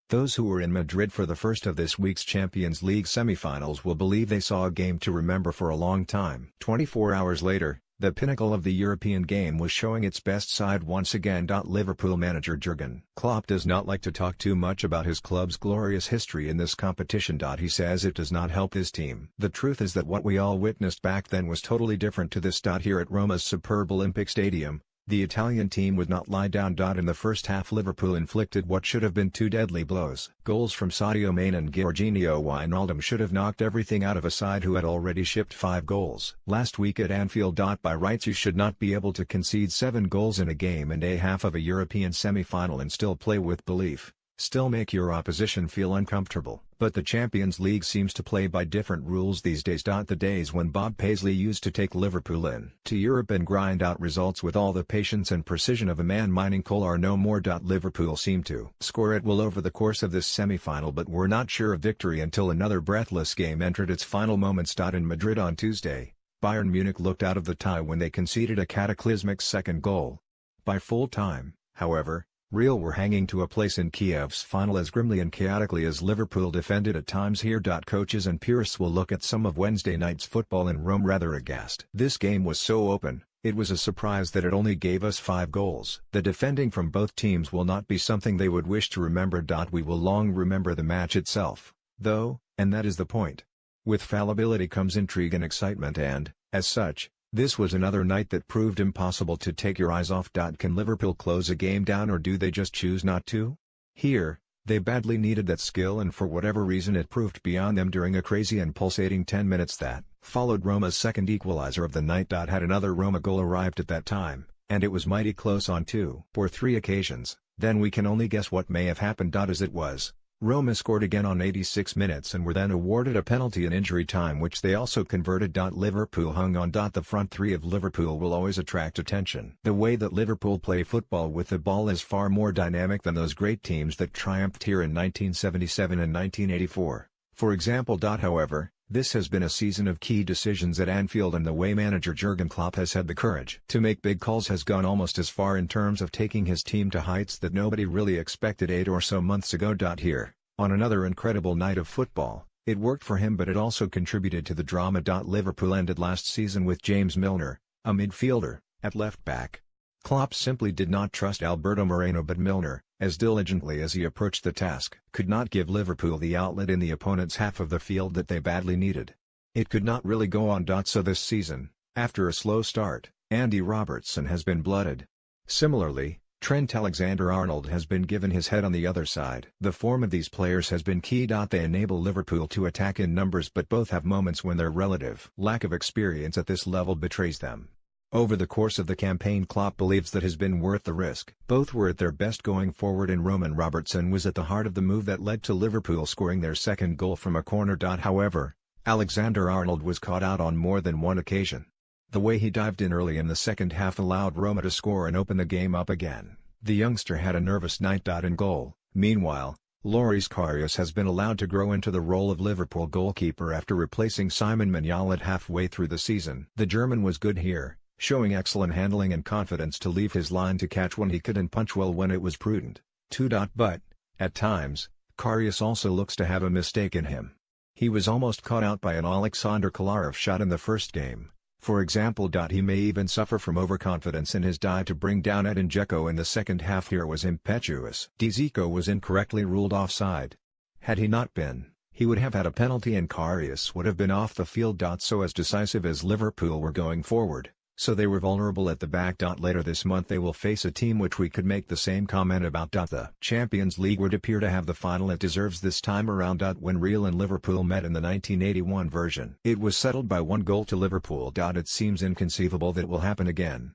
Those who were in Madrid for the first of this week's Champions League semi-finals will believe they saw a game to remember for a long time. 24 hours later, the pinnacle of the European game was showing its best side once again. Liverpool manager Jurgen Klopp does not like to talk too much about his club's glorious history in this competition. He says it does not help his team. The truth is that what we all witnessed back then was totally different to this. Here at Roma's superb Olympic Stadium, the Italian team would not lie down. In the first half, Liverpool inflicted what should have been two deadly blows. Goals from Sadio Mane and Georginio Wijnaldum should have knocked everything out of a side who had already shipped 5 goals last week at Anfield. By rights you should not be able to concede 7 goals in a game and a half of a European semi-final and still play with belief, still make your opposition feel uncomfortable. But the Champions League seems to play by different rules these days. The days when Bob Paisley used to take Liverpool in to Europe and grind out results with all the patience and precision of a man mining coal are no more. Liverpool seemed to score at will over the course of this semi-final, but were not sure of victory until another breathless game entered its final moments. In Madrid on Tuesday, Bayern Munich looked out of the tie when they conceded a cataclysmic second goal. By full time, however, Real were hanging to a place in Kiev's final as grimly and chaotically as Liverpool defended at times here. Coaches and purists will look at some of Wednesday night's football in Rome rather aghast. This game was so open, it was a surprise that it only gave us 5 goals. The defending from both teams will not be something they would wish to remember. We will long remember the match itself, though, and that is the point. With fallibility comes intrigue and excitement and, as such, this was another night that proved impossible to take your eyes off. Can Liverpool close a game down, or do they just choose not to? Here, they badly needed that skill, and for whatever reason it proved beyond them during a crazy and pulsating 10 minutes that followed Roma's second equalizer of the night. Had another Roma goal arrived at that time, and it was mighty close on 2 or 3 occasions, then we can only guess what may have happened. As it was, Roma scored again on 86 minutes and were then awarded a penalty in injury time, which they also converted. Liverpool hung on. The front three of Liverpool will always attract attention. The way that Liverpool play football with the ball is far more dynamic than those great teams that triumphed here in 1977 and 1984, for example. However, this has been a season of key decisions at Anfield, and the way manager Jurgen Klopp has had the courage to make big calls has gone almost as far in terms of taking his team to heights that nobody really expected 8 or so months ago. Here, on another incredible night of football, it worked for him, but it also contributed to the drama. Liverpool ended last season with James Milner, a midfielder, at left back. Klopp simply did not trust Alberto Moreno, but Milner, as diligently as he approached the task, could not give Liverpool the outlet in the opponent's half of the field that they badly needed. It could not really go on. So this season, after a slow start, Andy Robertson has been blooded. Similarly, Trent Alexander-Arnold has been given his head on the other side. The form of these players has been key. They enable Liverpool to attack in numbers, but both have moments when their relative lack of experience at this level betrays them. Over the course of the campaign, Klopp believes that has been worth the risk. Both were at their best going forward in Rome, and Robertson was at the heart of the move that led to Liverpool scoring their second goal from a corner. However, Alexander-Arnold was caught out on more than one occasion. The way he dived in early in the second half allowed Roma to score and open the game up again. The youngster had a nervous night. In goal, meanwhile, Loris Karius has been allowed to grow into the role of Liverpool goalkeeper after replacing Simon Mignolet halfway through the season. The German was good here, showing excellent handling and confidence to leave his line to catch when he could and punch well when it was prudent. But, at times, Karius also looks to have a mistake in him. He was almost caught out by an Alexander Kolarov shot in the first game, for example. He may even suffer from overconfidence in his dive to bring down Edin Dzeko in the second half. Here was impetuous. Dzeko was incorrectly ruled offside. Had he not been, he would have had a penalty and Karius would have been off the field. So as decisive as Liverpool were going forward, so they were vulnerable at the back. Later this month they will face a team which we could make the same comment about. The Champions League would appear to have the final it deserves this time around. When Real and Liverpool met in the 1981 version, it was settled by 1 goal to Liverpool. It seems inconceivable that it will happen again.